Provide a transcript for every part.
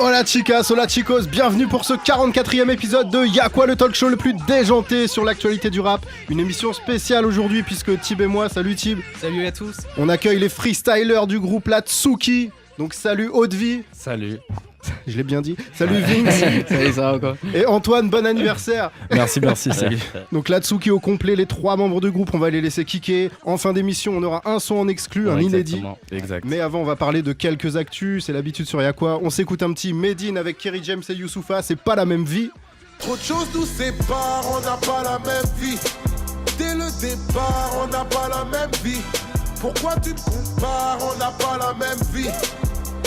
Hola chicas, hola chicos, bienvenue pour ce 44e épisode de Y'a quoi, le talk show le plus déjanté sur l'actualité du rap. Une émission spéciale aujourd'hui puisque Tib et moi, salut Tib. Salut à tous. On accueille les freestylers du groupe La Tsuki. Donc salut Haute-Vie. Salut. Je l'ai bien dit. Salut Vinx. Salut, ça va quoi. Et Antoine, bon anniversaire. Merci, salut. Donc La Tsuki au complet, les 3 membres du groupe, on va les laisser kicker. En fin d'émission, on aura un son en exclu, un inédit. Exact. Mais avant, on va parler de quelques actus, c'est l'habitude sur Y'a quoi. On s'écoute un petit Made in avec Kerry James et Youssoupha, c'est pas la même vie. Trop de choses nous séparent, on n'a pas la même vie. Dès le départ, on n'a pas la même vie. Pourquoi tu te compares, on n'a pas la même vie.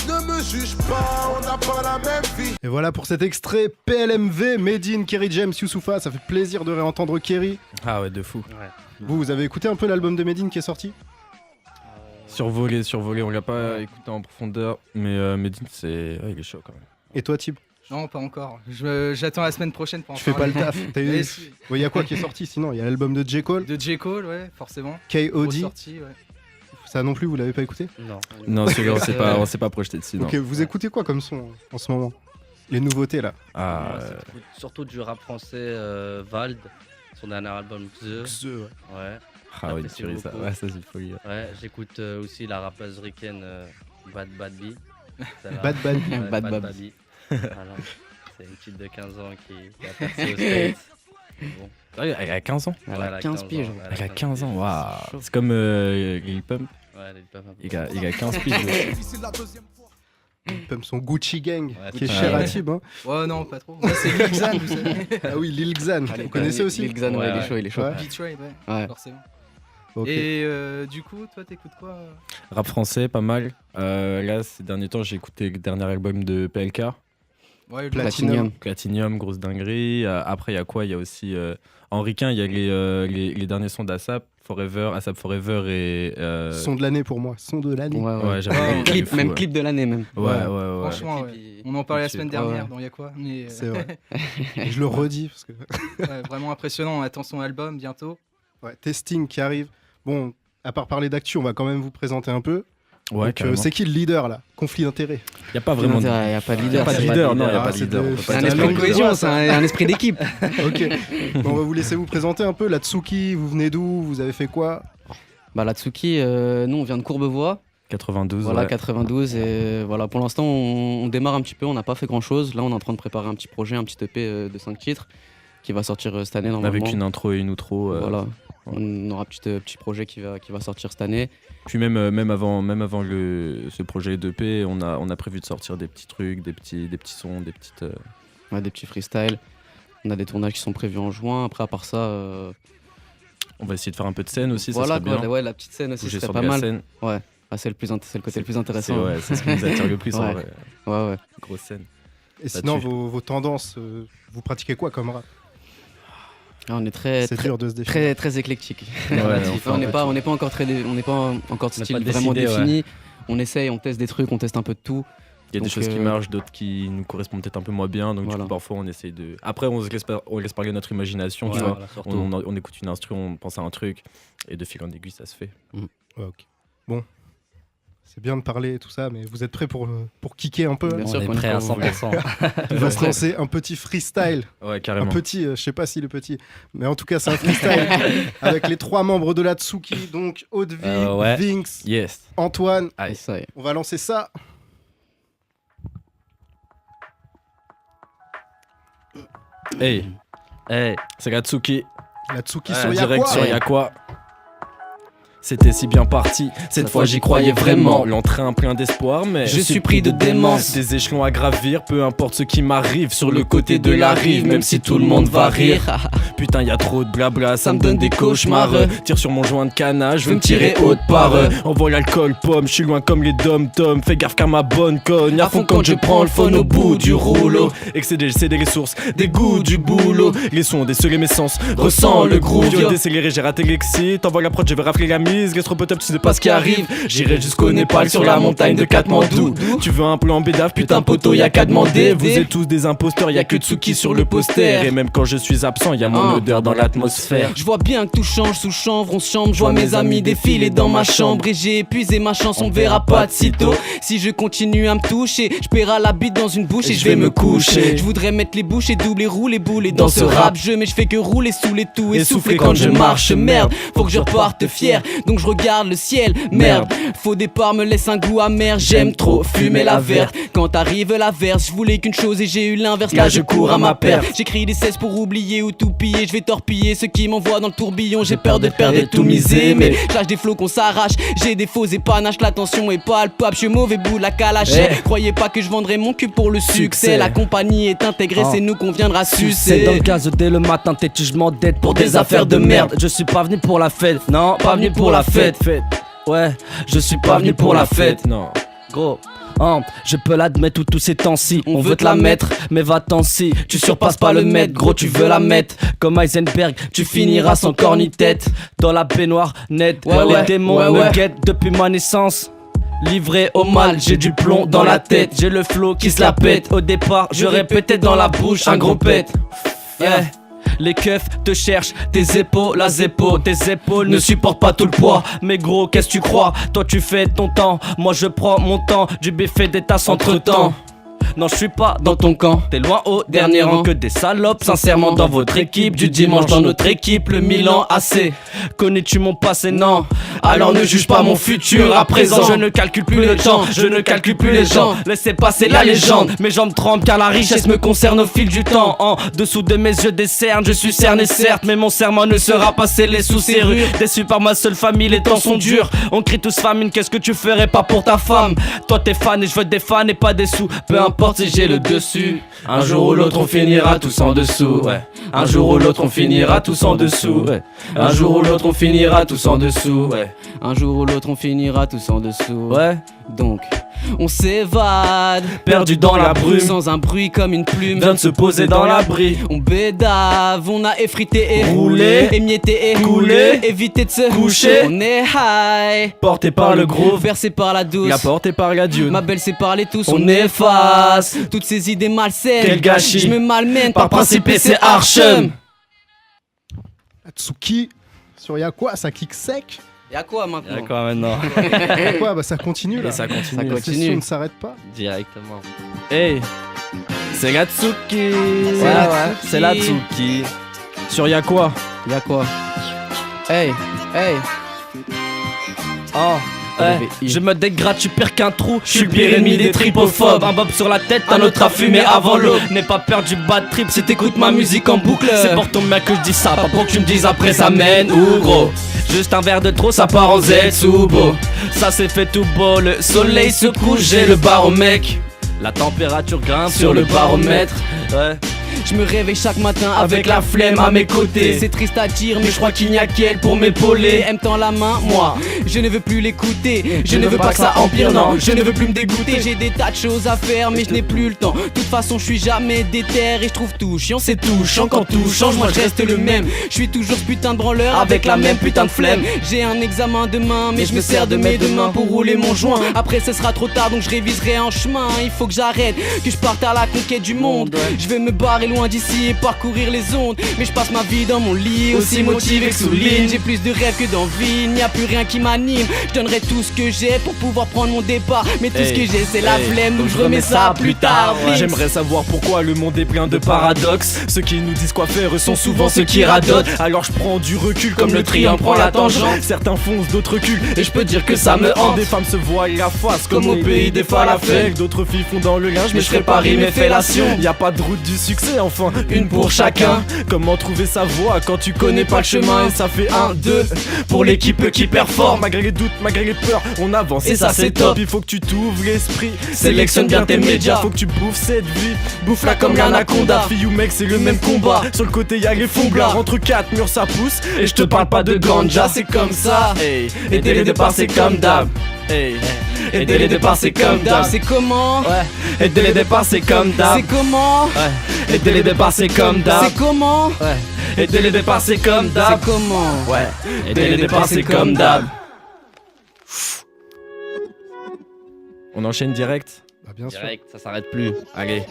Ne me juge pas, on n'a pas la même vie. Et voilà pour cet extrait PLMV, Made in, Kerry James, Youssoupha. Ça fait plaisir de réentendre Kerry. Ah ouais, de fou. Ouais. Vous avez écouté un peu l'album de Made in qui est sorti? Survolé, on l'a pas écouté en profondeur, mais Medine, c'est... Ouais, il est chaud quand même. Et toi, Tib? Non, pas encore. J'attends la semaine prochaine pour en Tu fais pas parler. le taf. T'as eu... Mais si. Il y a quoi qui est sorti sinon? Il y a l'album de J. Cole, De J. Cole, ouais, forcément. K.O.D. Sorti, ouais. Ça non plus, vous l'avez pas écouté? Non, celui-là, on s'est pas projeté dessus, non. Ok, vous écoutez quoi comme son en ce moment? Les nouveautés là? Ah, J'écoute surtout du rap français, Vald, son dernier album Xe. Ouais. ah ouais, J'apprécie tu ça. beaucoup. Ouais, ça c'est folie. Ouais, j'écoute aussi la rappeuse ricaine Bad Bee. Celle-là. Bad Bad. Ouais, Bad Bad Bad. Bee. Voilà. C'est une petite de 15 ans qui a percé aux States. Bon. Ah, elle a 15 ans. Ouais, Elle a 15 piges. ans, Elle a 15 ans, piges. waouh. C'est comme Lil Pump, Ouais, Lil Pump un peu. il a 15 piges. Comme son Gucci Gang, Ouais, qui est c'est cher ça. à Tib. Hein. Ouais, non, pas trop. Ouais, c'est Lil Xan, vous savez. Ah oui, Lil Xan. Vous connaissez aussi? Lil Xan, Ouais, il est ouais. chaud, il est chaud. Ouais. Beat Ride, ouais, Ouais. forcément. Ok. Et du coup, toi, t'écoutes quoi Rap français, pas mal. Là, ces derniers temps, j'ai écouté le dernier album de PLK. Ouais, Platinum. Platinum, grosse dinguerie. Après, il y a quoi? Il y a aussi Henri Quin, il y a les derniers sons d'ASAP, ASAP Forever et. Son de l'année pour moi. Son de l'année. Ouais, ouais. Ouais, j'avoue, Ouais, il est Clip, fou, même ouais. clip de l'année même. Ouais, ouais, ouais. Franchement, Le ouais. clip, il- On en parlait la Ok. semaine Ouais, dernière ouais. dans Y'a quoi, mais C'est vrai. Je le redis parce que ouais, vraiment impressionnant. On attend son album bientôt. ouais, Testing qui arrive. Bon, à part parler d'actu, on va quand même vous présenter un peu. Ouais, Donc, carrément. c'est qui le leader là? Conflit d'intérêt. Il n'y a pas vraiment Il n'y a pas de Il y a leader. pas de c'est leader, non, il n'y a Ah, pas de c'est leader. de- on peut c'est pas un dire la esprit de langue cohésion, bois, c'est un esprit d'équipe. Ok. Bon, on va vous laisser vous présenter un peu. La Tsuki, vous venez d'où? Vous avez fait quoi? Bah, la Tsuki, nous on vient de Courbevoie, 92. voilà, ouais. 92. Et voilà, pour l'instant on démarre un petit peu, on n'a pas fait grand chose. Là on est en train de préparer un petit projet, un petit EP de 5 titres qui va sortir cette année normalement. Avec une intro et une outro. Voilà, on aura un petit projet qui va sortir cette année. Puis même avant ce projet d'EP, on a prévu de sortir des petits trucs, des petits sons, des petites. Ouais, des petits freestyles. On a des tournages qui sont prévus en juin. Après, à part ça, On va essayer de faire un peu de scène aussi, voilà ça serait bien. ouais, la petite scène aussi Bouger serait sur pas de la mal. scène. Ah, c'est le côté le plus intéressant. Ouais, c'est ce qui nous attire le plus en Ouais. vrai. Ouais, ouais. Grosse scène. Et sinon, tue. vos tendances, vous pratiquez quoi comme rap? Ah, on est très, C'est très, dur de se définir. très, très éclectique. Ouais, on n'est pas encore de style pas vraiment décidé, défini. On essaye, on teste des trucs, on teste un peu de tout. Il y a des Donc, choses qui marchent, d'autres qui nous correspondent peut-être un peu moins bien. Donc Voilà. du coup, parfois, on essaye de. Après, on laisse parler notre imagination, tu Ouais, vois. voilà, surtout. On écoute une instru, on pense à un truc, et de fil en aiguille, ça se fait. Ouais, ok. Bon, c'est bien de parler et tout ça, mais vous êtes prêts pour kicker un peu? Bien On sûr est qu'on prêt à prêt. 100%. On va se lancer un petit freestyle. Ouais, Un carrément. petit, je sais pas s'il est petit, mais en tout cas, c'est un freestyle avec les 3 membres de la Tsuki, donc Haute-Vie, Ouais. Vinx, Yes. Antoine. Et ça y est. On va lancer ça. Hey, Hey, c'est Gatsuki. La Tsuki Ouais, sur Direct Y'a sur quoi? Y'a quoi. C'était si bien parti, cette fois j'y croyais vraiment. L'entrain plein d'espoir, mais Je suis pris de démence. Des échelons à gravir, peu importe ce qui m'arrive. Sur le côté de la rive, même si tout le monde va rire. Putain, y a trop de blabla, ça me donne des cauchemars. Tire sur mon joint de canage, je veux me tirer haute part. Envoie l'alcool, pomme, je suis loin comme les dom-toms. Fais gaffe car ma bonne cogne à fond quand je prends le phone au bout du rouleau. Excédé, cédé les sources, des goûts du boulot. Les sons ont décelé mes sens, ressens le groove. Yo, décéléré, j'ai raté l'exit. Envoie la prod, je vais rafler la mise. please, reste trop top, tu sais pas ce qui arrive. J'irai jusqu'au Népal sur la montagne de Katmandou. Tu veux un plan bédave, putain poteau, y'a qu'à demander. Vous êtes tous des imposteurs, y'a que Tsuki sur le poster. Et même quand je suis absent, y'a mon odeur dans l'atmosphère. Je vois bien que tout change sous chanvre, on se chambre, je vois mes amis défiler dans ma chambre. Et j'ai épuisé ma chance, on me verra pas de sitôt. Si je continue à me toucher, je paierai la bite dans une bouche et je vais me coucher. Je voudrais mettre les bouches et doubler, rouler, bouler dans ce rap jeu. Mais je fais que rouler sous les tout et souffler quand je marche. Merde, faut que je reparte fier, donc je regarde le ciel. Merde, faux départ me laisse un goût amer. J'aime trop fumer la verte. Quand arrive la verse, je voulais qu'une chose et j'ai eu l'inverse. Là je cours à ma perte. J'écris des cesses pour oublier ou tout piller. Je vais torpiller ceux qui m'envoient dans le tourbillon. J'ai peur de perdre et tout miser, mais j'lâche des flots qu'on s'arrache. J'ai des faux épanaches, l'attention est palpable. Je suis mauvais bout de la calache. Croyez pas que je vendrai mon cul pour le succès. La compagnie est intégrée, c'est nous qu'on viendra sucer. C'est dans le gaz dès le matin, t'es-tu je m'endette pour des affaires de merde. Je suis pas venu pour la fête, non, pas venu pour la fête. Ouais, je suis pas venu pour la fête, non. Gros. Je peux l'admettre tous ces temps-ci. On veut te la mettre, mais va-t'en si tu surpasses pas le maître, gros tu veux la mettre. Comme Heisenberg, tu finiras sans corps ni tête. Dans la baignoire nette, les démons me guettent depuis ma naissance. Livré au mal, j'ai du plomb dans la tête. J'ai le flow qui se la pète. Au départ, j'aurais peut-être dans la bouche un gros pète. Les keufs te cherchent, tes épaules, tes épaules ne supportent pas tout le poids. Mais gros, qu'est-ce que tu crois? Toi tu fais ton temps, moi je prends mon temps. Du buffet des tasses entre temps. Non, je suis pas dans ton camp, t'es loin au dernier rang. Que des salopes, sincèrement dans votre équipe. Du dimanche dans notre équipe, le Milan AC. Connais-tu mon passé? Non. Alors ne juge pas mon futur à présent. Je ne calcule plus le temps, je ne calcule plus les gens. Laissez passer la légende, mes jambes tremblent car la richesse me concerne au fil du temps. En dessous de mes yeux des cernes, je suis cerné certes, mais mon serment ne sera pas scellé sous serrure. Déçu par ma seule famille, les temps sont durs. On crie tous famine, qu'est-ce que tu ferais pas pour ta femme? Toi t'es fan et je veux des fans et pas des sous. Peu importe si j'ai le dessus. Un jour ou l'autre on finira tous en dessous, ouais. Un jour ou l'autre on finira tous en dessous, ouais. Un jour ou l'autre on finira tous en dessous, ouais. Un jour ou l'autre on finira tous en dessous, ouais. Donc on s'évade, perdu dans la brume, sans un bruit comme une plume, vient de se poser dans l'abri. On bédave, on a effrité et roulé, émietté et coulé, évité de se coucher. On est high, porté par le groove, bercé par la douce, la portée par la Dieu. Ma belle c'est par les tous, on efface toutes ces idées malsaines. Quel gâchis, je me malmène par principe et c'est archem. Tsuki, sur y'a quoi? Ça kick sec? Y'a quoi maintenant? Y'a quoi maintenant? Quoi? Bah ça continue là. Et ça continue. La session ne s'arrête pas. Directement. Hey, c'est la Tsuki. C'est la Tsuki. Sur y'a quoi? Y'a quoi? Hey, hey. Oh. Je me dégrade, tu perds qu'un trou. Je suis le pire ennemi des tripophobes. Un bob sur la tête, un autre à fumer avant l'eau. N'aie pas peur du bad trip si t'écoutes ma musique en boucle. C'est pour ton mec que je dis ça, pas pour que tu me dises après ça mène ou gros. Juste un verre de trop, ça part en Zetsubo. Ça c'est fait tout beau, le soleil se couche, j'ai le baromètre. La température grimpe sur le baromètre. Ouais. Je me réveille chaque matin avec la flemme à mes côtés. C'est triste à dire mais je crois qu'il n'y a qu'elle pour m'épauler. Elle me tend la main, moi je ne veux plus l'écouter. Je ne veux pas que ça empire, non. Je ne veux plus me dégoûter. J'ai des tas de choses à faire mais je n'ai plus le temps. De toute façon je suis jamais déter et je trouve tout chiant. C'est touchant quand tout change, moi je reste le même. Je suis toujours ce putain de branleur avec la même putain de flemme. J'ai un examen demain mais je me sers de mes deux mains pour rouler mon joint. Après ce sera trop tard donc je réviserai en chemin. Il faut que j'arrête, que je parte à la conquête du monde. Je vais me barrer loin d'ici et parcourir les ondes. Mais je passe ma vie dans mon lit, aussi motivé que sous ligne. J'ai plus de rêves que d'envie, il n'y a plus rien qui m'anime. Je donnerai tout ce que j'ai pour pouvoir prendre mon départ. Mais tout ce que j'ai c'est la flemme, donc je remets ça plus tard. J'aimerais savoir pourquoi le monde est plein de paradoxes. Ceux qui nous disent quoi faire sont souvent ceux qui radotent. Alors je prends du recul comme le triangle prend la tangente. Certains foncent, d'autres reculent et je peux dire que ça me hante. Des femmes se voient la face comme au pays des falafels. D'autres filles font dans le linge mais je ferai pas rimer fellation. Y a pas de route du succès, enfin une pour chacun. Comment trouver sa voie quand tu connais pas le chemin? Et ça fait 1, 2 pour l'équipe qui performe. Malgré les doutes, malgré les peurs, on avance et ça c'est top. Il faut que tu t'ouvres l'esprit, sélectionne bien tes médias. Faut que tu bouffes cette vie, bouffe-la comme l'anaconda. Fille ou mec c'est le même combat, sur le côté y'a les fomblards. Entre 4 murs ça pousse, et je te parle pas de ganja. C'est comme ça, hey. Et dès les départs c'est comme d'hab, hey. Et dès les départs c'est comme d'hab. C'est comment? Ouais. Et dès les départs c'est comme d'hab. C'est comment? Ouais. Et dès les départs c'est comme d'hab. C'est comment? Ouais. Et dès les départs c'est comme d'hab. C'est comment? Ouais. Et dès les départs c'est comme d'hab. On enchaîne direct. Bah, bien sûr. Direct, ça s'arrête plus. Allez.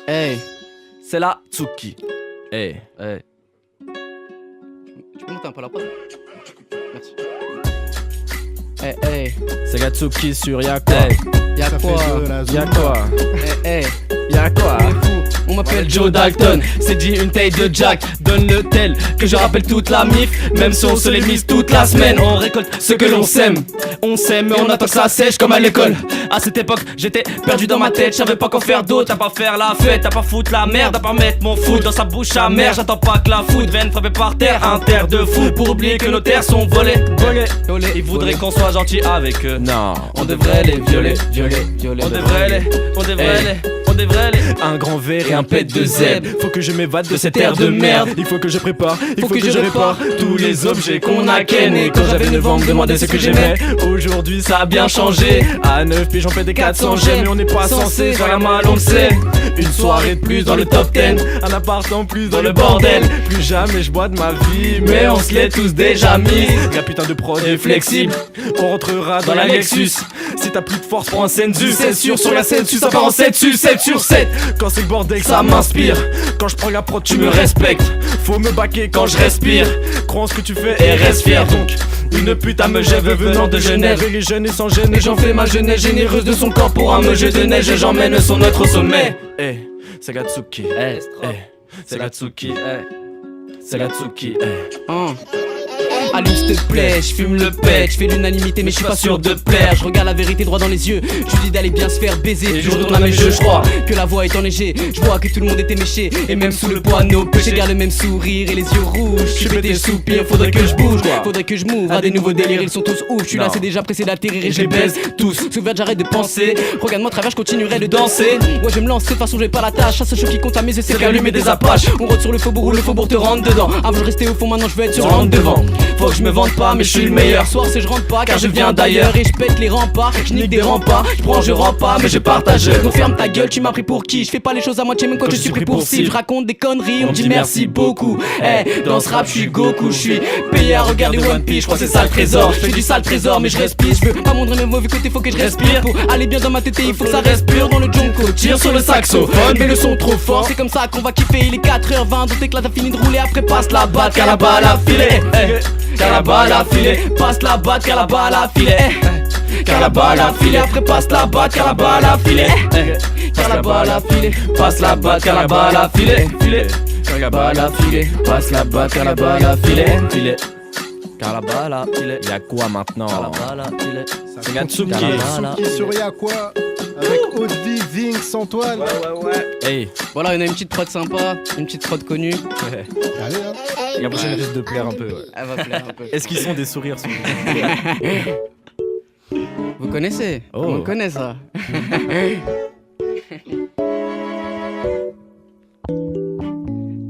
Hey, c'est la Tsuki. Hey. Hey. Tu peux monter un peu la prod? Merci. Hey, hey, C'est Gatsuki sur Y'a quoi. hey. Y'a Ça quoi? fait de la Y'a zumba. quoi. Hey, hey. Y'a quoi. On est fou. On m'appelle Joe Dalton, c'est dit une taille de Jack. Donne le tel que je rappelle toute la mif. Même si on se les mise toute la semaine, on récolte ce que l'on sème. On sème, mais on attend que ça sèche comme à l'école. À cette époque, j'étais perdu dans ma tête, je savais pas quoi faire d'autre. À part faire la fête, à part foutre la merde, à part mettre mon foot dans sa bouche amère. J'attends pas que la foudre vienne frapper par terre. Un terre de fou pour oublier que nos terres sont volées. Ils voudraient qu'on soit gentil avec eux. Non. On devrait les violer, violer, violer. On devrait les. Un grand verre et un pet de zèbre. zèbre. Faut que je m'évade de cette cette terre terre de de merde. merde. Il faut que je prépare, il faut que que je répare tous les objets qu'on a ken. Et quand j'avais 9 ans, me demandait ce que j'aimais. Aujourd'hui, ça a bien changé. À 9 piges, j'en fais des 400 G. Mais on n'est pas censé faire la malle, on le sait. Une soirée de plus dans le top 10. Un appart en plus dans le bordel. Plus jamais je bois de ma vie, mais on se l'est tous déjà mis. La putain de prod est flexible. On rentrera dans la Lexus. Si t'as plus de force, prends un Senzu. C'est sûr, sur la scène, ça part en 7 sur 7 sur 7. Quand c'est le bordel, ça m'inspire. Quand je prends la prod, tu me respectes. Faut me baquer quand je respire. Crois en ce que tu fais et reste fier. Donc, une pute à me gève venant de Genève. Elle est jeune et sans gêne. Et j'en fais ma jeunesse généreuse de son corps pour un jeu de neige. Et j'emmène son autre au sommet. Hey, c'est Gatsuki. Hey, Hey, c'est Gatsuki. Hey, c'est Gatsuki. Hey. Allume s'il te plaît, je fume le pet, je fais l'unanimité mais je suis pas sûr de plaire. Je regarde la vérité droit dans les yeux, je lui dis d'aller bien se faire baiser. Puis je retourne à mes jeux, je crois que la voix est enneigée. Je vois que tout le monde est éméché, et même sous le poids nos péchés. Garde le même sourire et les yeux rouges. Je suis pété, je soupire, faudrait que je bouge, faudrait que je m'ouvre à des nouveaux délires. Ils sont tous ouf, je suis là, c'est déjà pressé d'atterrir et je les baise tous. Souvent j'arrête de penser, regarde-moi à travers, je continuerai de danser. Ouais, je vais me lancer, de toute façon j'ai pas la tâche. À ce choc qui compte à mes yeux, c'est qu'allumer des apaches. On rôde sur le faubourg où le faubourg te rentre dedans. Avant je restais au fond, maintenant je veux être sur le rentre devant. Faut que je me vante pas, mais je suis le meilleur. Soir c'est je rentre pas car je viens d'ailleurs. Et je pète les remparts, je nique des remparts. Je prends, je rends pas, mais je partage. Donc ferme ta gueule, tu m'as pris pour qui? Je fais pas les choses à moitié même quand je suis pris pour cible. Je raconte des conneries, on me dit merci beaucoup. Eh, dans ce rap je suis Goku, je suis payé à regarder One Piece. Je crois que c'est ça le trésor, je fais du sale trésor mais je respire. Je veux pas montrer mes mauvais côtés, faut que je respire. Pour aller bien dans ma tête, il faut que ça respire. Dans le jonko, tire sur le saxophone. Mais le son trop fort, c'est comme ça qu'on va kiffer. Il est 4h20, donc t'éclates, t'as fini de rouler. Après passe la batte, car la balle a filé. Car la balle a filé, passe la batte, car la balle a filé. Car la balle a filé, après passe la batte, car la balle a filé. Car la balle a filé, passe la batte, car la balle a filé. Car la balle a filé, passe la batte, car la balle a filé. car la balle a filé. Y'a quoi maintenant? Car la balle a filé. C'est Gatsuki. Gatsuki sur Y'a quoi avec Haute-Vie, Vinx, Antoine. Hey, Voilà, on a une petite prod sympa, une petite prod connue. Allez, hein. la prochaine risque de plaire un peu. Ouais. Elle va plaire un peu. Est-ce qu'ils sont des sourires sur Vous connaissez? Oh. On connaît ça.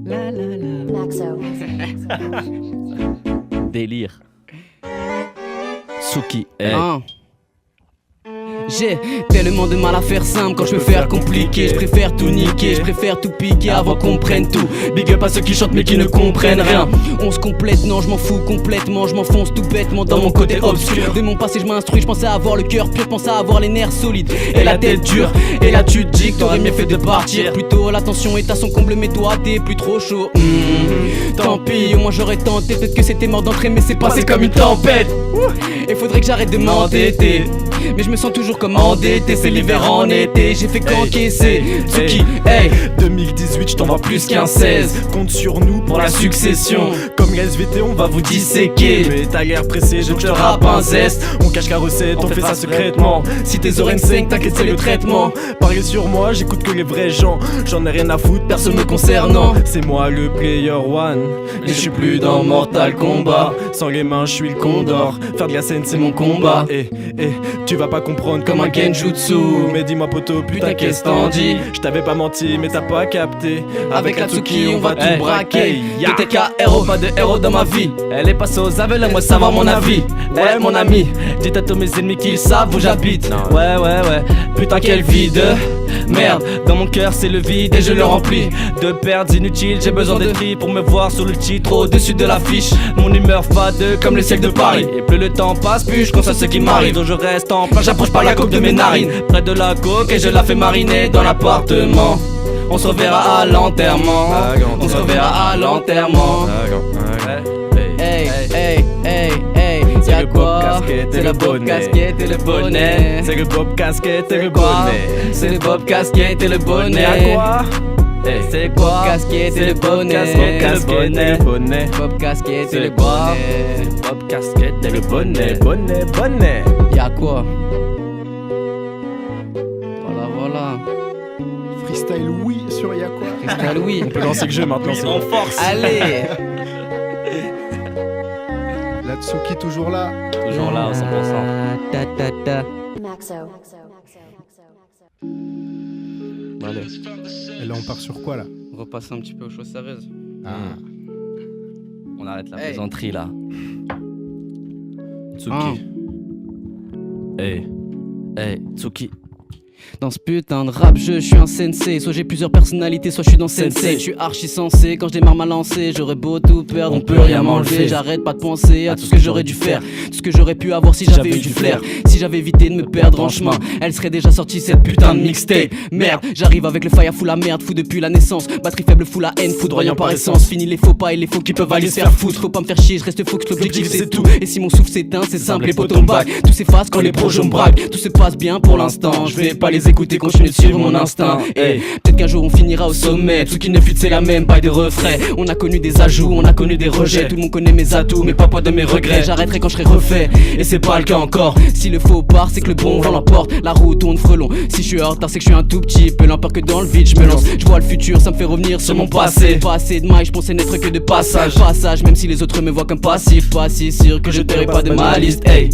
La la la. Délire. Suki. Hey. Hein. J'ai tellement de mal à faire simple quand je peux faire compliqué. Je préfère tout niquer, je préfère tout piquer avant qu'on prenne tout. Big up à ceux qui chantent mais qui ne comprennent rien. On se complète, non je m'en fous complètement. Je m'enfonce tout bêtement dans mon côté obscur. De mon passé je m'instruis, je pensais avoir le cœur pur, je pensais avoir les nerfs solides et la tête dure. Et là tu te dis que t'aurais mieux fait de partir. Plutôt la tension est à son comble mais toi t'es plus trop chaud. Tant pis, au moins j'aurais tenté. Peut-être que c'était mort d'entrée mais c'est passé comme une tempête. Et faudrait que j'arrête de m'entêter. Mais je me sens toujours comme endetté, c'est l'hiver en été, j'ai fait qu'encaisser. Tsuki, hey, 2018, je t'envoie plus qu'un 16. Compte sur nous pour la succession. Comme les SVT, on va vous disséquer. Mais t'as l'air pressé, je te rappe un zeste. On cache la recette, on fait ça secrètement. Si tes oreilles saignent, t'inquiète, c'est le traitement. Parlez sur moi, j'écoute que les vrais gens. J'en ai rien à foutre, personne me concernant. C'est moi le player one. Et je suis plus dans Mortal Kombat. Sans les mains, je suis le condor. Faire de la scène, c'est mon combat. Et tu vas pas comprendre comme un genjutsu. Mais dis-moi poto, putain qu'est-ce t'en dis? Je t'avais pas menti mais t'as pas capté. braquer. Avec la Tsuki, on va tout Hey, braquer. hey, ya. Tout est KRO, pas de héros dans ma vie. Elle est passée aux aveux, laisse-moi savoir mon avis. Ouais, mon ami, dites à tous mes ennemis qu'ils savent où j'habite. Non. Ouais, putain, quel vide. Merde, dans mon cœur c'est le vide et je le remplis de pertes inutiles. J'ai besoin de tri pour me voir sur le titre au-dessus de l'affiche. Mon humeur fade comme le ciel de Paris. Et plus le temps passe, plus je constate ce qui m'arrive. Donc je reste en plein, j'approche pas la coque de mes narines. Près de la coque et je la fais mariner dans l'appartement. On se reverra à l'enterrement. On se reverra à l'enterrement. Hey, hey, hey, hey, C'est y'a le bob quoi? casquette et C'est le le bob bonnet. casquette et le bonnet. C'est le bob casquette et le Quoi? bonnet. C'est le bob casquette et le bonnet. À quoi? C'est quoi? Casquette et le bonnet. Bob casquette et le bonnet. Bob casquette et C'est le quoi? bonnet. Bob casquette et le bonnet. Bonnet. Y'a quoi? Voilà. Freestyle oui sur Y'a quoi? Freestyle oui. On peut lancer le jeu maintenant. c'est bon. force. Allez. La Tsuki toujours là. Toujours là, à 100%. Ta ta ta. Maxo. Allez. Et là on part sur quoi là? On repasse un petit peu aux choses sérieuses. Ah. On arrête la Hey. plaisanterie là. Tsuki. Hey. Hey, Tsuki. Dans ce putain de rap jeu, je suis un sensei. Soit j'ai plusieurs personnalités, soit je suis dans sensei. Je suis archi sensé, quand je démarre ma lancée. J'aurais beau tout perdre, on peut rien m'enlever. J'arrête pas de penser à tout ce que j'aurais dû faire, tout ce que j'aurais pu avoir si j'avais eu du flair. Si j'avais évité de me perdre en chemin, elle serait déjà sortie cette putain de mixtape. Merde, j'arrive avec le fire fou la merde, fou depuis la naissance. Batterie faible, fou la haine, foudroyant par essence. Fini les faux pas et les faux qui peuvent aller se faire foutre. Faut pas me faire chier, je reste focus, l'objectif c'est tout. Et si mon souffle s'éteint, c'est simple, les potos me baguent. Tout s'efface quand les projets me braquent. Tout se passe bien pour l'instant, je vais pas les écouter, continuer de suivre mon instinct. Et peut-être qu'un jour on finira au sommet. Tout qui ne fut c'est la même, bail de refrain. On a connu des ajouts, on a connu des rejets. Tout le monde connaît mes atouts, mais pas poids de mes regrets. J'arrêterai quand je serai refait, et c'est pas le cas encore. Si le faux part, c'est que le bon vent l'emporte. La roue tourne frelon, si je suis en retard, c'est que je suis un tout petit peu lent. Peur que dans le vide je me lance. Je vois le futur, ça me fait revenir sur mon passé. Pas assez de mailles, je pensais n'être que de passage. Passage, même si les autres me voient comme passif. Pas si sûr que je t'aurai pas de ma liste. Hey,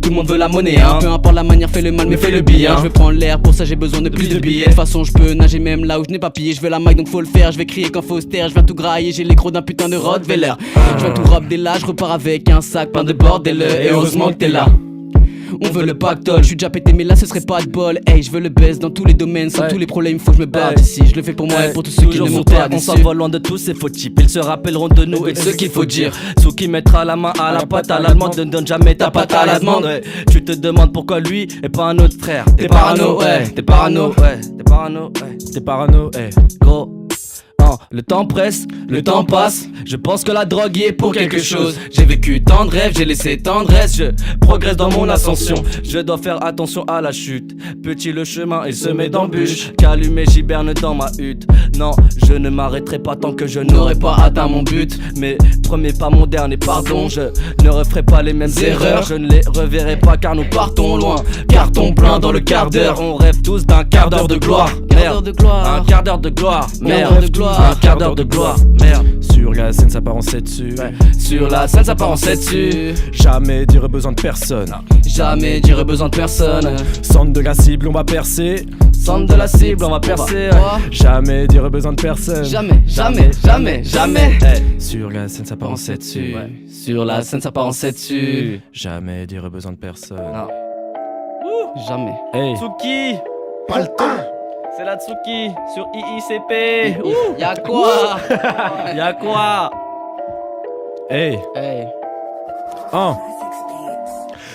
tout le monde veut la monnaie, hein. Peu importe la manière, fais le mal, mais fais le bien. Je veux prendre l'air, pour ça j'ai besoin de plus de billets. De toute façon, je peux nager même là où je n'ai pas pillé. Je veux la maille, donc faut le faire. Je vais crier quand faut se taire. Je viens tout grailler, j'ai les crocs d'un putain de Rottweiler. Je viens tout rap dès là, je repars avec un sac plein de bordel. Et heureusement que t'es là. On veut le pactole, je suis déjà pété mais là ce serait pas de bol. Hey, je veux le baisse dans tous les domaines, sans tous les problèmes, faut que je me batte ici. Je le fais pour moi et pour tous ceux qui ne m'ont pas On déçu. s'envole loin de tous ces faux types. Ils se rappelleront de nous et de Ce qu'il faut dire. Tsuki mettra la main à la pâte à la demande. Ne donne jamais ta patte à la demande. Ouais. Tu te demandes pourquoi lui et pas un autre frère. T'es parano, ouais, t'es parano. Ouais, t'es parano, ouais. T'es parano, hey. Gros. Le temps presse, le temps passe. Je pense que la drogue y est pour quelque chose. J'ai vécu tant de rêves, j'ai laissé tendresse. Je progresse dans mon ascension. Je dois faire attention à la chute. Petit le chemin et semé d'embûches. Qu'allumer j'hiberne dans ma hutte. Non, je ne m'arrêterai pas tant que je n'aurai pas atteint mon but. Mes premiers pas, mon dernier pardon. Je ne referai pas les mêmes erreurs. Je ne les reverrai pas car nous partons loin. Carton plein dans le quart d'heure. On rêve tous d'un quart d'heure de gloire. Merde, de gloire. un quart d'heure de gloire. Merde, de gloire. Un quart d'heure de gloire, merde. Sur la scène, ça part en 7 dessus. Ouais. Sur la scène, ça part en 7 dessus. Jamais dire besoin de personne. Jamais j'aurais besoin de personne. Centre de la cible, on va percer. Centre de la cible, on va percer. Jamais dire besoin de personne. Jamais, jamais, jamais, jamais. Sur la scène, ça part en 7 dessus. Ouais. Sur la scène, ça part en 7 dessus. Jamais dire besoin de personne. Non. Jamais. Hey. Tsuki, Pas le temps. c'est la Tsuki sur IICP. Y'a quoi? Y'a quoi? Hey. Hey.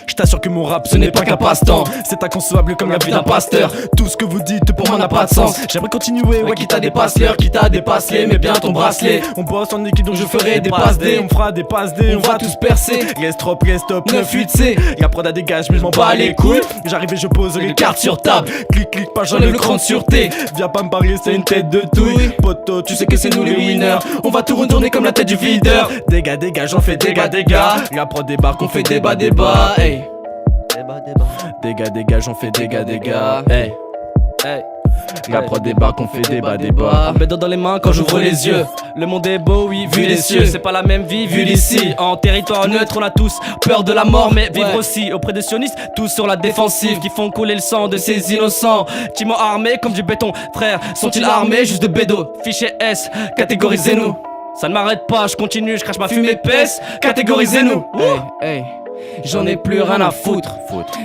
Je t'assure que mon rap ce n'est pas qu'un passe-temps. C'est inconcevable comme la vie d'un pasteur. Tout ce que vous dites pour moi n'a pas de sens. J'aimerais continuer, ouais, quitte à dépasse l'heure, quitte à dépasse les, mais bien ton bracelet. On bosse en équipe donc je ferai des passes D. On fera des passes D, On va tous percer. Reste trop, reste top, 9-8-C. La prod à dégage, mais je m'en bats les couilles. J'arrive et je pose les cartes sur table. Clic, clic, pas j'enlève le cran de sûreté. Viens pas me parler, c'est une tête de douille. Poto, tu sais que c'est nous les winners. On va tout retourner comme la tête du videur. Dégâts, dégâts, j'en fais dégâts, dégâts. La prod débarque, on fait débat, débat. Hey. Débat, débat. Dégâts, dégâts, j'en fais dégâts, dégâts. Hey. Hey. La prod débarque, on fait débat. Un bédo dans les mains quand j'ouvre les yeux. Le monde est beau, oui, vu des cieux. C'est pas la même vie, vu d'ici. En territoire neutre, on a tous peur de la mort, mais vivre aussi auprès de sionistes, tous sur la défensive, qui font couler le sang de ces innocents. Timons armés comme du béton, frère, sont-ils armés juste de bédo? Fichier S, catégorisez-nous. Ça ne m'arrête pas, je continue, je crache ma fumée épaisse. Catégorisez-nous. Hey, j'en ai plus rien à foutre.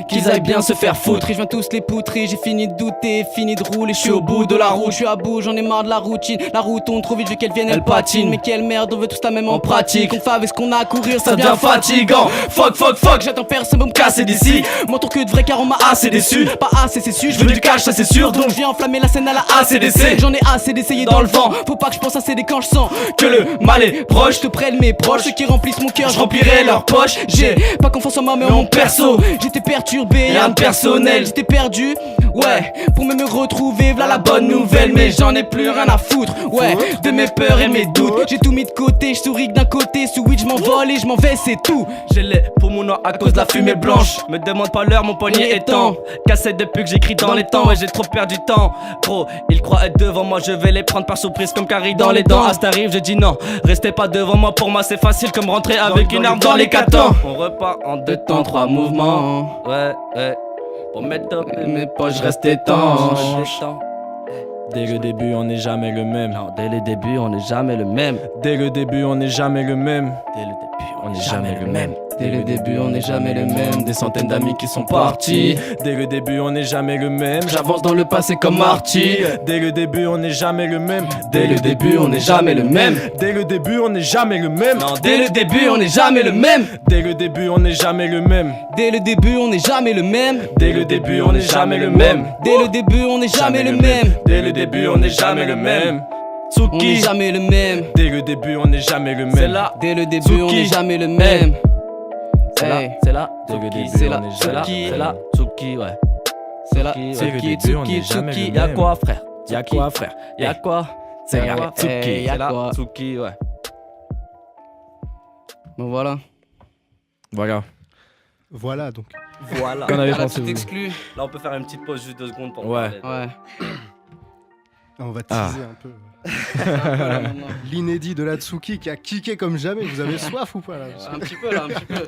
Qu'ils aillent bien se faire foutre. Et je viens tous les poutrer, j'ai fini de douter, fini de rouler. Je suis au bout de la route, je suis à bout, j'en ai marre de la routine. La route tourne trop vite, je veux qu'elle vienne, elle patine. Mais quelle merde, on veut tous la même en pratique. On fait avec ce qu'on a à courir, ça devient fatigant. Fuck, j'attends personne pour me casser d'ici. Mon tour que de vrai car on m'a assez déçu. Pas assez, c'est sûr, je veux du cash, ça c'est sûr. Donc je viens enflammer la scène à la ACDC. J'en ai assez d'essayer dans le vent. Faut pas que je pense à céder quand je sens que le mal est proche. Je te prenne mes proches, ceux qui remplissent mon cœur, je remplirai leurs poches. J'ai pas confiance en moi mais en mon perso. J'étais perturbé, rien de personnel. J'étais perdu, ouais, pour me retrouver, voilà la bonne nouvelle. Mais j'en ai plus rien à foutre, ouais, de mes peurs et mes doutes. J'ai tout mis de côté, je souris que d'un côté. Switch, je m'envole et je m'en vais, c'est tout. J'ai les poumons noirs à cause de la fumée blanche. Me demande pas l'heure, mon poignet est temps. Cassette depuis que j'écris dans les temps, ouais j'ai trop perdu du temps. Gros, ils croient être devant moi, je vais les prendre par surprise comme Carrie dans les dents. Asta arrive, je dis non, restez pas devant moi, pour moi c'est facile comme rentrer avec une arme dans les 4 temps. On repart en 2 temps, 3 mouvements. Ouais, pour mettre top mes poches, reste étanche. Dès le début, on n'est jamais le même. Non, dès le début, on n'est jamais le même. Dès le début, on n'est jamais le même. Dès le début, on n'est jamais le même. Dès le début, on n'est jamais le même. Des centaines d'amis qui sont partis. Dès le début, on n'est jamais le même. J'avance dans le passé comme Marty. Dès le début, on n'est jamais le même. Dès le début, on n'est jamais le même. Dès le début, on n'est jamais le même. Non, dès le début, on n'est jamais le même. Dès le début, on n'est jamais le même. Dès le début, on n'est jamais le même. Dès le début, on n'est jamais le même. Dès le début, on n'est jamais le même. Dès le début, on n'est jamais le même. On n'est jamais le même. Dès le début, on n'est jamais le même. C'est là. Dès le début, on n'est jamais le même. C'est là, c'est là. Dès le début, c'est là. on n'est C'est là, jamais c'est là. Tsuki, ouais. C'est là. Tsuki, Dès le début, on n'est jamais le Y'a même. quoi, frère? Y'a quoi, frère? Y'a quoi? C'est Y'a quoi? Tsuki. Y'a Y'a quoi? quoi? Tsuki, ouais. Bon voilà. Voilà donc. Voilà. Qu'en avez Voilà, pensé, tout vous exclu. Là, on peut faire une petite pause juste 2 secondes pour Ouais. parler. Ouais. On va teaser un peu. L'inédit de la Tsuki qui a kické comme jamais. Vous avez soif ou pas là? Un petit peu là, un petit peu.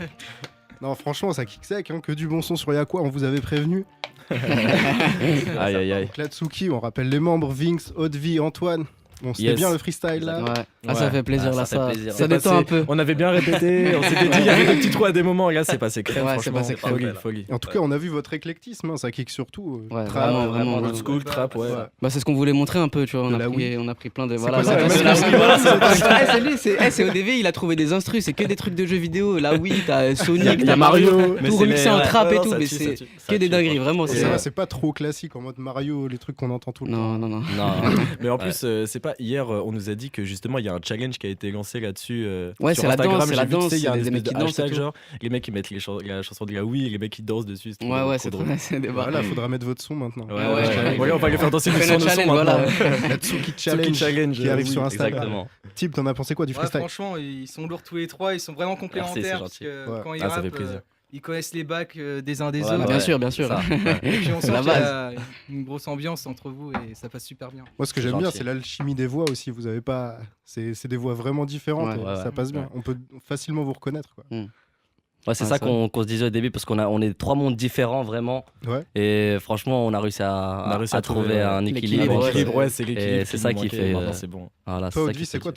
Non, franchement, ça kick sec. Hein. Que du bon son sur Y'a quoi, on vous avait prévenu. Aïe aïe aïe. Donc la Tsuki, on rappelle les membres Vinx, Haute-Vie, Antoine. Bon, c'était Yes. bien le freestyle là. Ouais. Ah, ça Ouais. fait plaisir Ah, là, ça ça. fait plaisir. Ça C'est détend passé- un peu. On avait bien répété, on s'était dit il y avait des petits trous à des moments et là c'est passé crème. Ouais, c'est franchement. passé crème. Folie, Ouais. folie. En tout cas, on a vu votre éclectisme. Hein. Ça kick surtout. Ouais, trap, vraiment, vraiment, vraiment. Old school, trap, ouais. Ouais. Bah c'est ce qu'on voulait montrer un peu, tu vois. De On la a pris, Wii. on a pris plein de. C'est Voilà. quoi ça, Ouais, la c'est même la chose Wii. Voilà, C'est lui, c'est ODV, il a trouvé des instrus, c'est que des trucs de jeux vidéo. La Wii, t'as Sonic, Il y t'as a Mario, tout remixé en trap et tout, ça mais tue, c'est ça tue, que des dingueries, vraiment. Et C'est ça va, ça. c'est pas trop classique en mode Mario, les trucs qu'on entend tout le temps. Non, non, non. Non. Mais en plus, c'est pas hier, on nous a dit que justement il y a un challenge qui a été lancé là-dessus. Ouais, sur c'est la Instagram. danse, c'est J'ai la vu, tu sais, danse, il y a c'est un des mecs espèce qui de dansent et hashtag, tout. genre les mecs qui mettent la chanson de la Wii et les mecs qui dansent dessus. c'est trop Ouais, drôle, ouais, trop c'est drôle. trop. C'est des barres. Voilà, faudra mettre votre son maintenant. Ouais, Ouais, ouais, ouais. on va les faire danser On fait sur notre nos sons challenge, voilà. maintenant. La Tsuki Tsuki Challenge, Challenge, qui arrive oui, sur Instagram. Exactement. Tib, t'en as pensé quoi du Ouais, freestyle? franchement, ils sont lourds tous les trois, ils sont vraiment complémentaires. c'est parce gentil. que Ouais. quand ils Ah, ça rappent, fait plaisir. ils connaissent les bacs des uns des Voilà, autres. Bien ouais. sûr, bien sûr. Ça. Et puis on sent La qu'il y a une grosse ambiance entre vous et ça passe super bien. Moi, ce que C'est j'aime bien, gentil. c'est l'alchimie des voix aussi. Vous avez pas. C'est des voix vraiment différentes. Ouais, et ouais, ça ouais. passe bien. Ouais. On peut facilement vous reconnaître. Quoi. Ouais, c'est Ouais, ça ça. qu'on se disait au début parce on est 3 mondes différents vraiment. Ouais. Et franchement, on a réussi à trouver un l'équilibre, équilibre. ouais. L'équilibre, ouais, c'est l'équilibre. Et c'est ça nous qui manquait, fait, maintenant, c'est bon. Voilà, c'est Toi, ça Haute-Vie, qui c'est fait quoi le-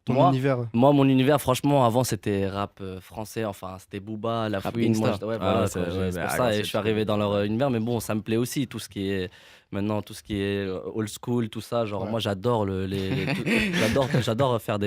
ton Moi univers? Moi, mon univers, franchement, avant c'était rap français, enfin c'était Booba, La Rap Fouine. Moi, gangsta. ouais, Ah, voilà, c'est- quoi, ouais, c'est bah, pour alors, ça et c'est je suis trop arrivé bien. dans leur univers, mais bon, ça me plaît aussi, tout ce qui est maintenant, tout ce qui est old school, tout ça. Genre, Ouais. moi j'adore j'adore faire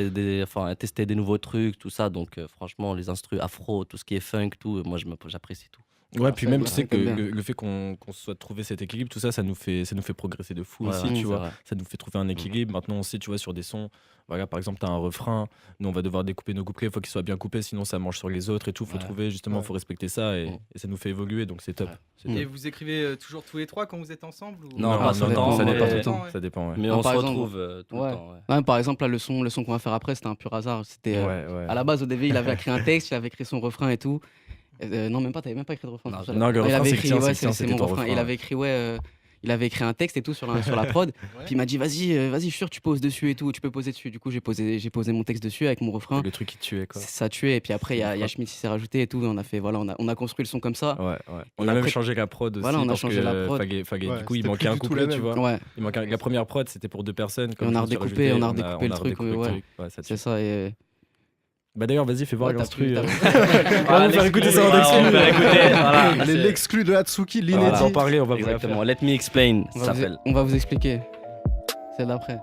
enfin, tester des nouveaux trucs, tout ça. Donc, franchement, les instrus afro, tout ce qui est funk, tout, moi j'apprécie tout. Ouais, puis même, tu sais que bien. le fait qu'on se soit trouvé cet équilibre, tout ça, ça nous fait progresser de fou Ouais, aussi, ouais, tu c'est vois. vrai. Ça nous fait trouver un équilibre. Maintenant, on sait, tu vois, sur des sons, voilà, par exemple, t'as un refrain, nous, on va devoir découper nos couplets, il faut qu'ils soient bien coupés, sinon ça mange sur les autres et tout. Faut Ouais. trouver, justement, Ouais. faut respecter ça et ça nous fait évoluer, donc c'est top. Ouais. C'est top. Et vous écrivez toujours tous les trois quand vous êtes ensemble ou... Non, pas tout le temps, ça mais- dépend tout le Ouais. temps. Ça dépend, ouais. Mais Non, on se par exemple, retrouve tout ouais. le temps. Ouais. Ouais, par exemple, là, le son qu'on va faire après, c'était un pur hasard. C'était Ouais. à la base, ODV, il avait écrit un texte, il avait écrit son refrain et tout. Non, même pas, t'avais même pas écrit de refrain. Non, c'est pour ça. non, le il refrain, avait c'est écrit, Christian, ouais, c'est Christian, c'est c'était mon ton refrain. refrain. Il avait écrit, ouais, il avait écrit un texte et tout sur la prod. Puis il m'a dit vas-y, je suis sûr tu poses dessus et tout, tu peux poser dessus. Du coup j'ai posé mon texte dessus avec mon refrain. Le truc qui tuait quoi. Ça tuait et puis après il y a Schmitt qui s'est rajouté et tout. On a fait on a construit le son comme ça. Ouais. On a même changé la prod aussi. Voilà, on a parce changé que, la prod. Fagé, Ouais, du coup il c'était manquait plus un du tout couplet la tu même. vois. Ouais, Il manquait la première prod c'était pour 2 personnes. on a redécoupé le truc, le ouais. truc. Ouais, ça tue. c'est ça. Et... Bah d'ailleurs vas-y fais voir Ouais, l'instru. t'as On va vous faire écouter ça en exclu. L'exclu de Hatsuki, On va l'inédit. en parler, on va vous Exactement, Let Me Explain, On ça va, s'appelle. on va vous expliquer. C'est d'après.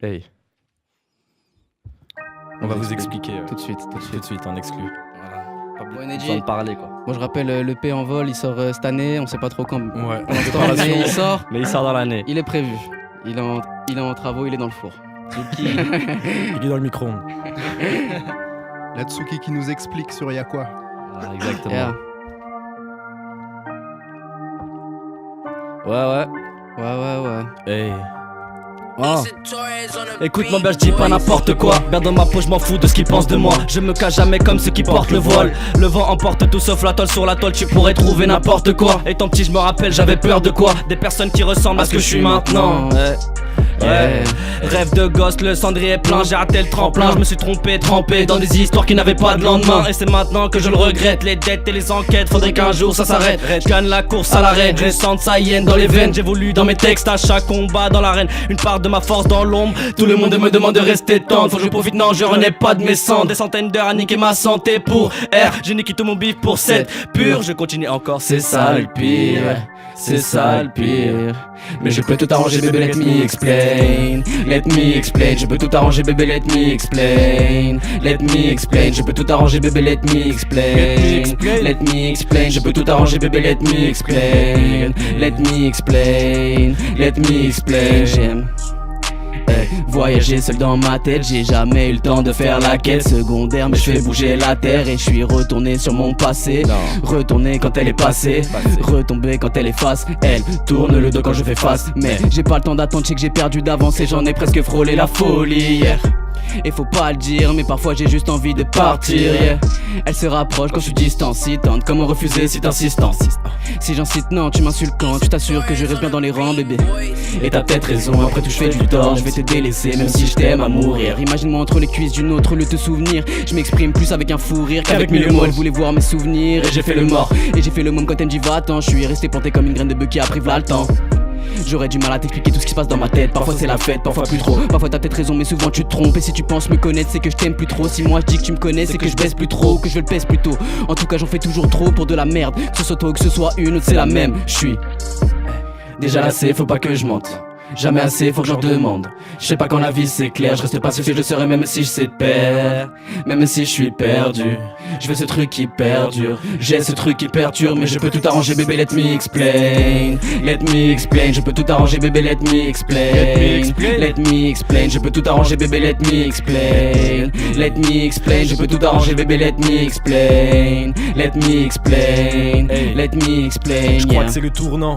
Hey. On va vous expliquer Tout de suite. tout de suite en exclu. Bon, Besoin Energy, de parler quoi. moi je rappelle l'EP en vol, il sort cette année, on sait pas trop quand. Ouais. Pour l'instant, mais il sort, Mais il sort dans l'année. il est prévu. Il est en travaux, il est dans le four. Il est dans le micro-ondes. L'Hatsuki qui nous explique sur Yakwa. Voilà, exactement. Yeah. Ouais. Hey. Oh. Écoute mon gars, je dis pas n'importe quoi. Bien dans ma peau, je m'en fous de ce qu'ils pensent de moi. Je me cache jamais comme ceux qui portent le voile. Le vent emporte tout sauf la toile. Sur la toile, tu pourrais trouver n'importe quoi. Étant petit, je me rappelle, j'avais peur de quoi? Des personnes qui ressemblent à ce que je suis maintenant. Ouais. Rêve de gosse, le cendrier est plein, j'ai raté le tremplin. Je me suis trompé, trempé dans des histoires qui n'avaient pas de lendemain. Et c'est maintenant que je le regrette. Les dettes et les enquêtes, faudrait qu'un jour ça s'arrête. Je gagne la course à l'arrêt, je sens ça hyène dans les veines. J'évolue dans mes textes à chaque combat dans l'arène. Une part de ma force dans l'ombre. Tout le monde me demande de rester tendre. Faut que je profite, non, je renais pas de mes cendres. Des centaines d'heures à niquer ma santé pour R. J'ai niqué tout mon bif pour 7 pur. Je continue encore, c'est ça le pire. C'est ça le pire. Mais je peux tout arranger bébé, let me explain. Let me explain, je peux tout arranger bébé, let me explain. Let me explain, je peux tout arranger bébé, let me explain. Let me explain, je peux tout arranger bébé, let me explain. Let me explain, let me explain. J'aime voyager seul dans ma tête, j'ai jamais eu le temps de faire la quête secondaire, mais je fais bouger la terre et je suis retourné sur mon passé. Retourner quand elle est passée, retomber quand elle est face. Elle tourne le dos quand je fais face, mais j'ai pas le temps d'attendre, je sais que j'ai perdu d'avance et j'en ai presque frôlé la folie hier. Et faut pas le dire, mais parfois j'ai juste envie de partir, yeah. Elle se rapproche quand je suis distant, si tente, comment refuser si t'insistes? Si j'incite, non, tu m'insultes quand tu t'assures que je reste bien dans les rangs, bébé. Et t'as peut-être raison, après tout je fais du tort, je vais te délaisser même si je t'aime à mourir. Imagine-moi entre les cuisses d'une autre, le te souvenir. Je m'exprime plus avec un fou rire qu'avec mille mots. Elle voulait voir mes souvenirs et j'ai fait le mort. Et j'ai fait le môme quand elle me dit va-t'en. Je suis resté planté comme une graine de bœuf qui a pris v'là le temps. J'aurais du mal à t'expliquer tout ce qui se passe dans ma tête. Parfois c'est la fête, parfois plus trop. Parfois t'as peut-être raison mais souvent tu te trompes. Et si tu penses me connaître c'est que je t'aime plus trop. Si moi je dis que tu me connais c'est que je baisse plus trop, que je le pèse plus tôt. En tout cas j'en fais toujours trop pour de la merde. Que ce soit toi ou que ce soit une autre c'est la même. Je suis déjà lassé, faut pas que je mente. Jamais assez, faut que j'en demande. Je sais pas quand la vie c'est clair, je reste pas ce que je serai même si je sais perdre. Même si je suis perdu, je veux ce truc qui perdure. J'ai ce truc qui perturbe, mais je peux tout arranger bébé, let me explain. Let me explain, je peux tout arranger bébé, let me explain. Let me explain, je peux tout arranger bébé, let me explain. Let me explain, je peux tout arranger bébé, let me explain. Let me explain, let me explain. Je crois que c'est le tournant.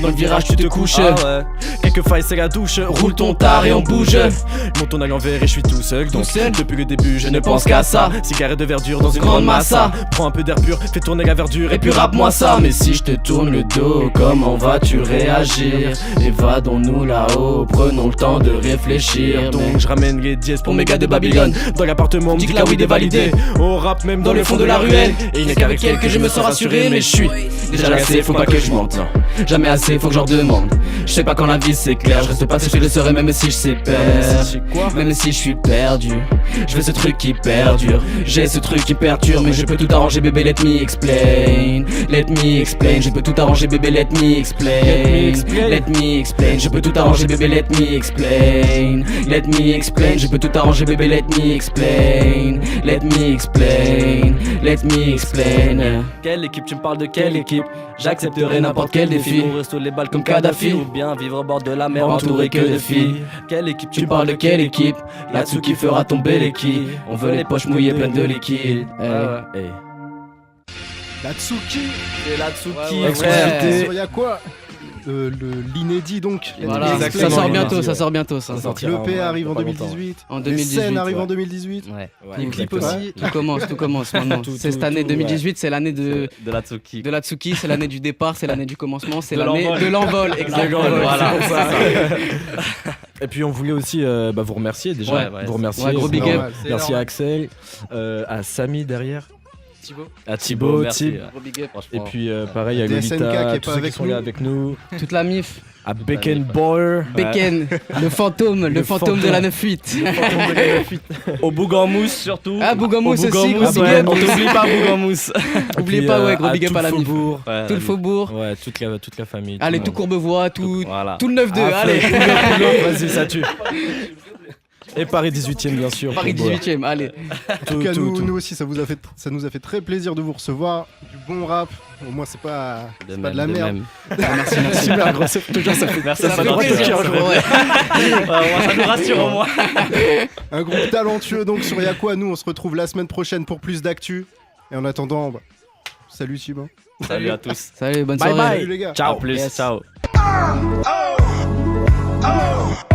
Dans le virage tu te couches. Quelques failles c'est la douche. Roule ton tard et on bouge. Mon ton à l'envers et je suis tout seul. Donc depuis le début je ne pense pense qu'à qu'à ça. ça. Cigarette de verdure dans une Grande grande massa. massa. Prends un peu d'air pur, fais tourner la verdure Et puis rappe-moi ça. Mais si je te tourne le dos, comment vas-tu réagir? Évadons-nous là-haut, prenons le temps de réfléchir. Donc je ramène les dièses pour mes gars de Babylone. Dans l'appartement, on me dit que la weed est validée. Au rap même dans le fond de la ruelle. Et il n'est qu'avec elle que je me sens rassuré. Mais je suis déjà lassé, faut pas que je mente. Jamais assez, faut que j'en demande. Je sais pas quand la vie c'est clair, je reste pas ce que je serai même si je sais perdre. Même si je suis perdu, je veux ce truc qui perdure. J'ai ce truc qui perturbe, mais je peux tout arranger bébé, let me explain. Let me explain, je peux tout arranger bébé, let me explain. Let me explain, je peux tout arranger bébé, let me explain. Let me explain, je peux tout arranger bébé, let me explain. Let me explain, let me explain. Quelle équipe, tu me parles de quelle équipe? J'accepterai n'importe quel défi. Mourir sous les balles comme Kadhafi, ou bien vivre au bord de la mer entouré que de filles. Quelle équipe, tu parles de quelle équipe? L'Hatsuki fera tomber les quilles. On veut les poches mouillées pleines de liquide. L'Hatsuki, C'est l'Hatsuki, Ouais, frère. ouais. sur Yakwa. l'inédit donc. Voilà, Exactement. ça sort bientôt, L'inédit, ça sort bientôt ça. Ça sortira L'EP arrive en pas longtemps. 2018. En Les 2018. scènes arrivent ouais. en 2018. Ouais. Les clips exactement. aussi. Tout commence maintenant. Tout, C'est cette année tout, 2018, c'est l'année de la Tsuki. la Tsuki, c'est l'année du départ, c'est l'année du commencement, c'est De l'année l'envol. de l'envol. Exactement. Voilà, c'est ça. Et puis on voulait aussi vous remercier déjà. Ouais, vous remercier. ouais, gros big up. Normal. C'est Merci à normal. Axel, à Samy derrière, Thibaut. à Thibaut, merci. Tib. Gros big up. Et puis pareil à DSNK Lolita, qui est tous pas ceux qui avec sont là nous. avec nous, Toute la mif. à Beckenbauer, Beken, le fantôme de la 9-8. Au Bougamous surtout. Ah, Bougamous aussi, gros Bougamous, big ouais, up. on t'oublie pas Bougamous. Oubliez pas, ouais, gros big up à la mif. Faubourg. Ouais, Tout le faubourg. Ouais, toute la famille. Allez, le tout monde. Courbevoie, tout Voilà. le 9-2, Ah, allez. Vas-y, ça tue. Et Paris 18ème bien sûr. Paris pour boire. 18ème, allez. En tout cas, nous aussi, ça nous a fait très plaisir de vous recevoir. Du bon rap. Au moins, c'est pas de la merde. Merci, merci. Super gros, c'est toujours ça fait Merci, Ça ça fait fait plaisir, plaisir. c'est vrai. Ça nous rassure au moins. Un groupe talentueux donc sur Y'a quoi. Nous, on se retrouve la semaine prochaine pour plus d'actu. Et en attendant, salut Thibaut. Salut à tous. Salut, bonne Bye soirée. bye. Salut les gars. Ciao. Yes. Ciao. Oh, oh.